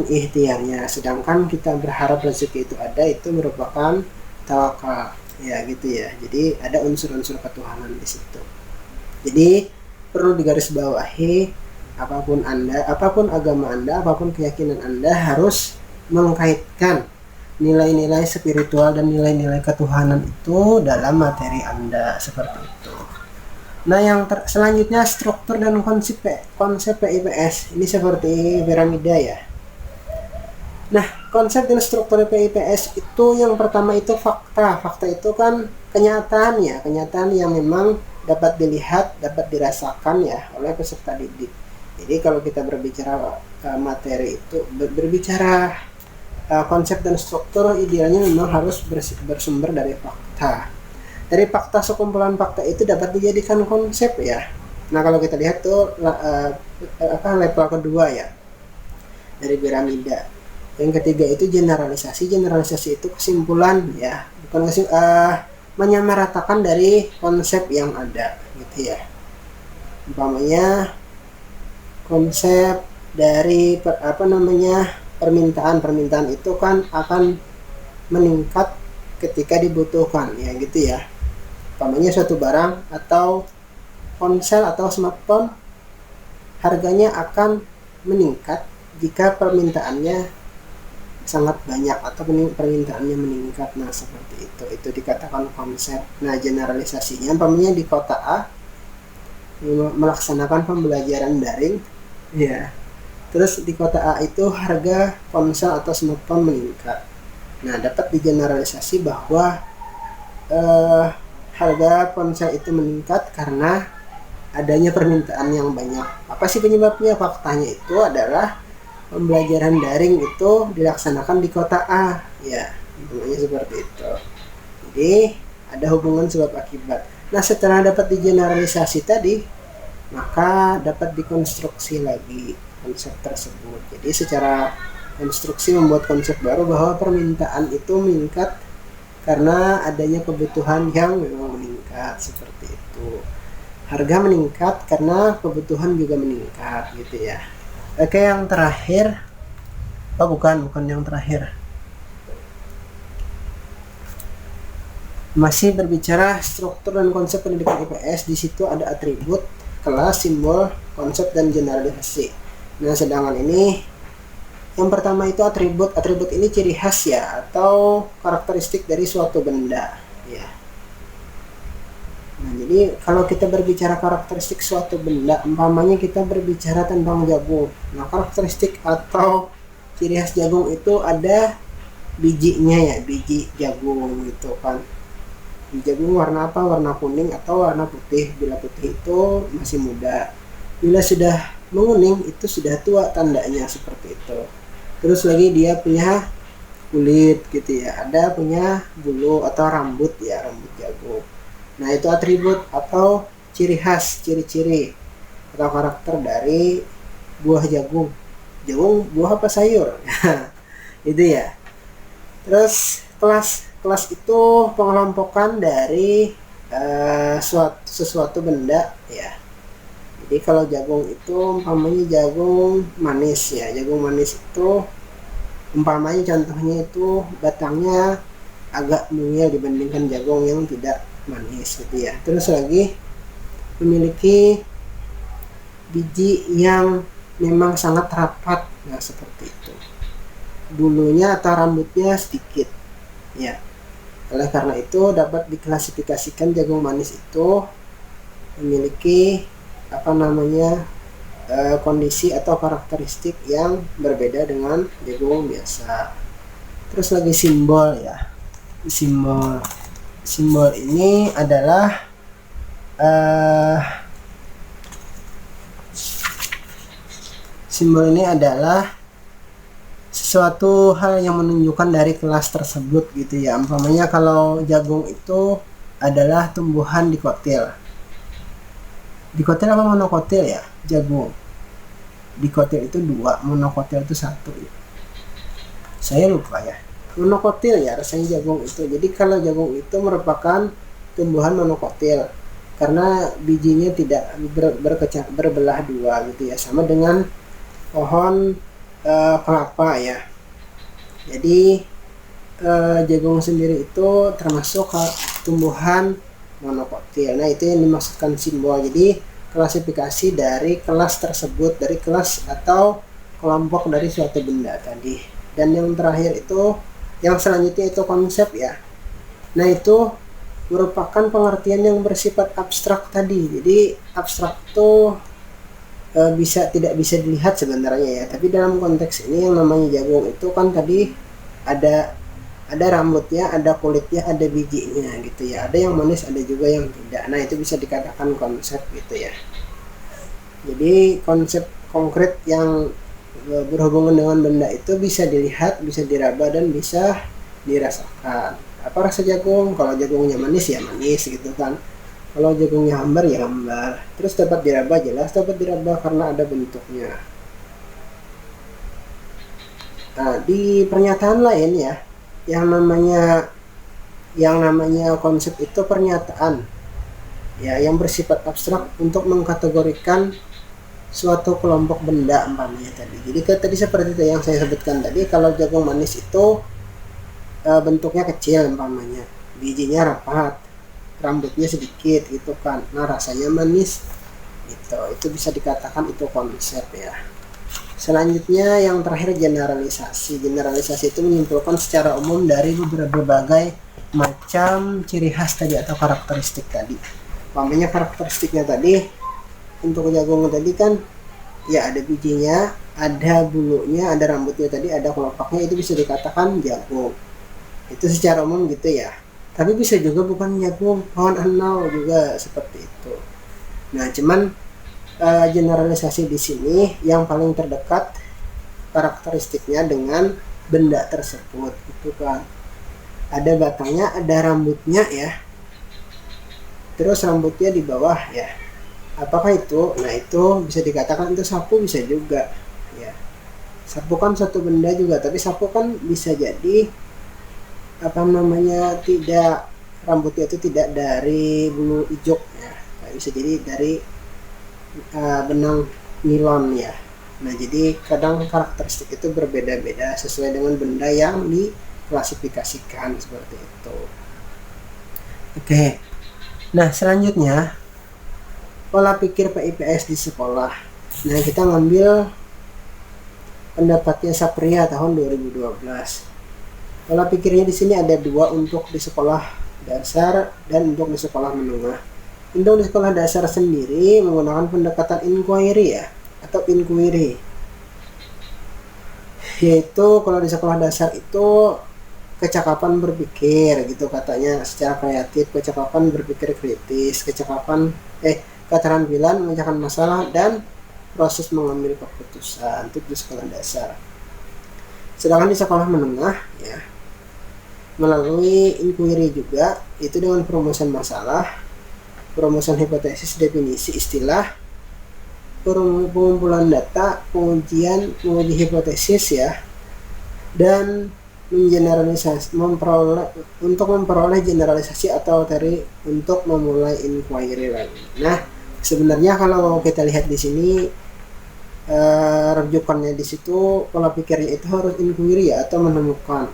ikhtiarnya, sedangkan kita berharap rezeki itu ada, itu merupakan tawakal ya gitu ya. Jadi ada unsur-unsur ketuhanan di situ. Jadi perlu digarisbawahi, apapun agama Anda, apapun keyakinan Anda, harus mengkaitkan nilai-nilai spiritual dan nilai-nilai ketuhanan itu dalam materi Anda, seperti itu. Nah, yang selanjutnya struktur dan konsep PIPS ini seperti piramida ya. Nah, konsep dan struktur PIPS itu yang pertama itu fakta itu kan kenyataan yang memang dapat dilihat, dapat dirasakan ya oleh peserta didik. Jadi kalau kita berbicara materi itu berbicara konsep dan struktur, idealnya memang harus bersumber dari fakta. Dari fakta, sekumpulan fakta itu dapat dijadikan konsep ya. Nah kalau kita lihat tuh level kedua ya dari piramida. Yang ketiga itu generalisasi. Generalisasi itu kesimpulan ya, bukan menyamaratakan dari konsep yang ada gitu ya. Umpamanya konsep dari permintaan itu kan akan meningkat ketika dibutuhkan ya gitu ya. Umpamanya suatu barang atau ponsel atau smartphone harganya akan meningkat jika permintaannya sangat banyak atau permintaannya meningkat. Nah seperti itu dikatakan konsep. Nah generalisasinya umpamanya di kota A melaksanakan pembelajaran daring ya, terus di kota A itu harga ponsel atau smartphone meningkat. Nah dapat digeneralisasi bahwa harga ponsel itu meningkat karena adanya permintaan yang banyak. Apa sih penyebabnya? Faktanya itu adalah pembelajaran daring itu dilaksanakan di kota A ya, namanya seperti itu. Jadi ada hubungan sebab akibat. Nah setelah dapat digeneralisasi tadi, maka dapat dikonstruksi lagi konsep tersebut. Jadi secara konstruksi membuat konsep baru bahwa permintaan itu meningkat karena adanya kebutuhan yang memang meningkat, seperti itu. Harga meningkat karena kebutuhan juga meningkat gitu ya. Oke, yang terakhir, bukan yang terakhir, masih berbicara struktur dan konsep pendidikan IPS. Di situ ada atribut, kelas, simbol, konsep, dan generalisasi. Nah sedangkan ini yang pertama itu atribut. Atribut ini ciri khas ya, atau karakteristik dari suatu benda ya. Nah jadi kalau kita berbicara karakteristik suatu benda, umpamanya kita berbicara tentang jagung. Nah karakteristik atau ciri khas jagung itu ada bijinya ya, biji jagung gitu kan. Biji jagung warna apa? Warna kuning atau warna putih. Bila putih itu masih muda, bila sudah menguning itu sudah tua, tandanya seperti itu. Terus lagi dia punya kulit gitu ya, ada punya bulu atau rambut ya, rambut jagung. Nah itu atribut atau ciri khas, ciri-ciri atau karakter dari buah jagung. Jagung buah apa sayur? Itu ya. Terus kelas itu pengelompokan dari sesuatu benda ya. Jadi kalau jagung itu umpamanya jagung manis ya. Jagung manis itu umpamanya contohnya itu batangnya agak mungil dibandingkan jagung yang tidak manis gitu ya. Terus lagi memiliki biji yang memang sangat rapat. Nah seperti itu. Bulunya atau rambutnya sedikit ya. Oleh karena itu dapat diklasifikasikan jagung manis itu memiliki kondisi atau karakteristik yang berbeda dengan jagung biasa. Terus lagi simbol ya. Simbol ini adalah sesuatu hal yang menunjukkan dari kelas tersebut gitu ya. Umpamanya kalau jagung itu adalah tumbuhan dikotil. Dikotil apa monokotil ya? Jagung. Dikotil itu 2, monokotil itu 1 ya. Saya lupa ya. Monokotil ya rasanya jagung itu. Jadi kalau jagung itu merupakan tumbuhan monokotil karena bijinya tidak berbelah 2 gitu ya. Sama dengan pohon kelapa ya. Jadi jagung sendiri itu termasuk tumbuhan monokotil. Nah itu yang dimaksudkan simbol. Jadi klasifikasi dari kelas tersebut, dari kelas atau kelompok dari suatu benda tadi. Dan yang terakhir itu, yang selanjutnya itu konsep ya. Nah itu merupakan pengertian yang bersifat abstrak tadi. Jadi abstrak itu tidak bisa dilihat sebenarnya ya. Tapi dalam konteks ini yang namanya jagung itu kan tadi ada rambutnya, ada kulitnya, ada bijinya gitu ya. Ada yang manis, ada juga yang tidak. Nah itu bisa dikatakan konsep gitu ya. Jadi konkret yang berhubungan dengan benda itu bisa dilihat, bisa diraba, dan bisa dirasakan. Apa rasa jagung? Kalau jagungnya manis ya manis gitu kan. Kalau jagungnya hambar ya hambar. Terus dapat diraba, jelas dapat diraba karena ada bentuknya. Nah, di pernyataan lain ya, yang namanya konsep itu pernyataan ya yang bersifat abstrak untuk mengkategorikan suatu kelompok benda umpamanya tadi. Jadi tadi seperti itu yang saya sebutkan tadi, kalau jagung manis itu bentuknya kecil umpamanya, bijinya rapat, rambutnya sedikit gitu kan. Nah, rasanya manis gitu. Itu bisa dikatakan itu konsep ya. Selanjutnya yang terakhir generalisasi. Generalisasi itu menyimpulkan secara umum dari berbagai macam ciri khas tadi atau karakteristik tadi. Umpamanya karakteristiknya tadi untuk jagung tadi kan ya ada bijinya, ada bulunya, ada rambutnya tadi, ada kelopaknya, itu bisa dikatakan jagung. Itu secara umum gitu ya. Tapi bisa juga bukan jagung, pohon anau juga seperti itu. Nah, cuman generalisasi di sini yang paling terdekat karakteristiknya dengan benda tersebut itu kan. Ada batangnya, ada rambutnya ya. Terus rambutnya di bawah ya. Apakah itu? Nah, itu bisa dikatakan itu sapu, bisa juga ya. Sapu kan satu benda juga, tapi sapu kan bisa jadi tidak, rambutnya itu tidak dari bulu ijuk ya. Nah, bisa jadi dari benang nilon ya. Nah, jadi kadang karakteristik itu berbeda-beda sesuai dengan benda yang diklasifikasikan seperti itu. Oke. Nah, selanjutnya pola pikir PIPS di sekolah. Nah, kita ngambil pendapatnya Sapria tahun 2012. Pola pikirnya di sini ada dua, untuk di sekolah dasar dan untuk di sekolah menengah. Untuk di sekolah dasar sendiri menggunakan pendekatan inquiry ya, atau inquiry. Yaitu kalau di sekolah dasar itu kecakapan berpikir gitu katanya, secara kreatif, kecakapan berpikir kritis, keterampilan memecahkan masalah dan proses mengambil keputusan. Itu di sekolah dasar. Sedangkan di sekolah menengah ya, melalui inquiry juga, itu dengan perumusan masalah, perumusan hipotesis, definisi istilah, pengumpulan data, menguji hipotesis ya, dan untuk memperoleh generalisasi atau teori untuk memulai inquiry lagi. Nah, sebenarnya kalau kita lihat di sini rujukannya di situ, pola pikirnya itu harus inquiry ya, atau menemukan.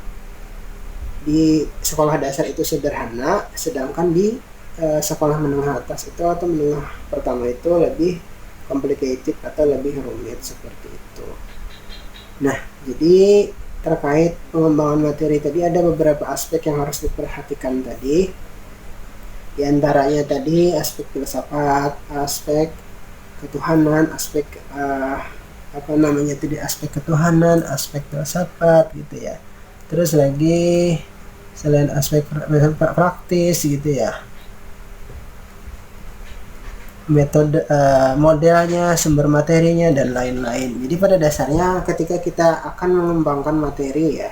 Di sekolah dasar itu sederhana, sedangkan di sekolah menengah atas itu atau menengah pertama itu lebih complicated atau lebih rumit seperti itu. Nah, jadi terkait pengembangan materi tadi ada beberapa aspek yang harus diperhatikan tadi. Di antaranya tadi aspek filsafat, aspek ketuhanan, aspek aspek ketuhanan, aspek filsafat gitu ya. Terus lagi selain aspek praktis gitu ya, metode, modelnya, sumber materinya, dan lain-lain. Jadi pada dasarnya ketika kita akan mengembangkan materi ya,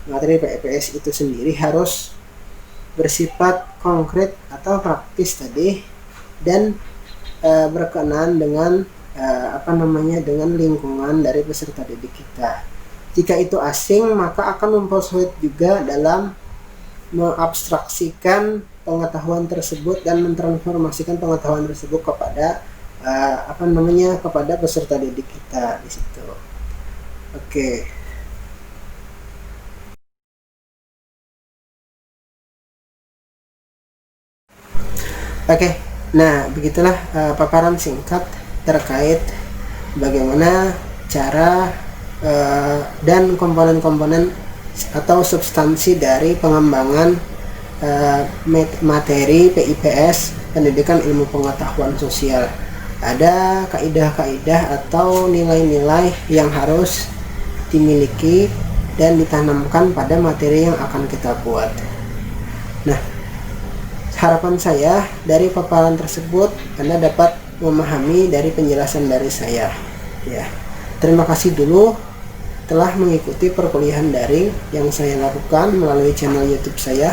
materi PIPS itu sendiri harus bersifat konkret atau praktis tadi, dan berkenaan dengan dengan lingkungan dari peserta didik kita. Jika itu asing, maka akan mempersulit juga dalam mengabstraksikan pengetahuan tersebut dan mentransformasikan pengetahuan tersebut kepada kepada peserta didik kita di situ. Oke. Nah, begitulah paparan singkat terkait bagaimana cara dan komponen-komponen atau substansi dari pengembangan materi PIPS, pendidikan ilmu pengetahuan sosial. Ada kaidah-kaidah atau nilai-nilai yang harus dimiliki dan ditanamkan pada materi yang akan kita buat. Nah, harapan saya dari paparan tersebut Anda dapat memahami dari penjelasan dari saya. ya. Terima kasih dulu telah mengikuti perkuliahan daring yang saya lakukan melalui channel YouTube saya.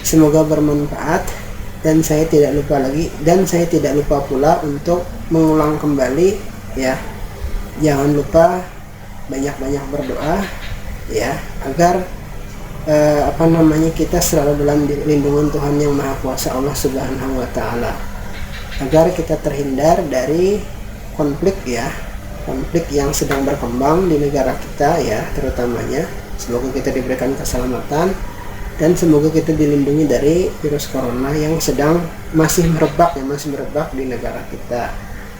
Semoga bermanfaat, dan saya tidak lupa pula untuk mengulang kembali ya. Jangan lupa banyak-banyak berdoa ya, agar kita selalu dalam lindungan Tuhan yang Maha Kuasa, Allah Subhanahu wa taala, agar kita terhindar dari konflik yang sedang berkembang di negara kita ya, terutamanya. Semoga kita diberikan keselamatan, dan semoga kita dilindungi dari virus corona yang masih merebak di negara kita.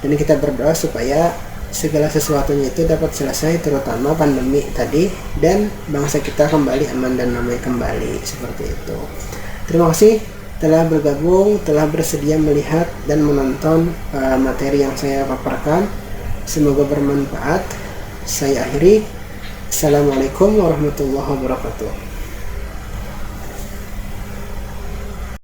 Dan kita berdoa supaya segala sesuatunya itu dapat selesai, terutama pandemi tadi, dan bangsa kita kembali aman dan damai kembali, seperti itu. Terima kasih telah bergabung, telah bersedia melihat dan menonton materi yang saya paparkan. Semoga bermanfaat. Saya akhiri. Assalamualaikum warahmatullahi wabarakatuh.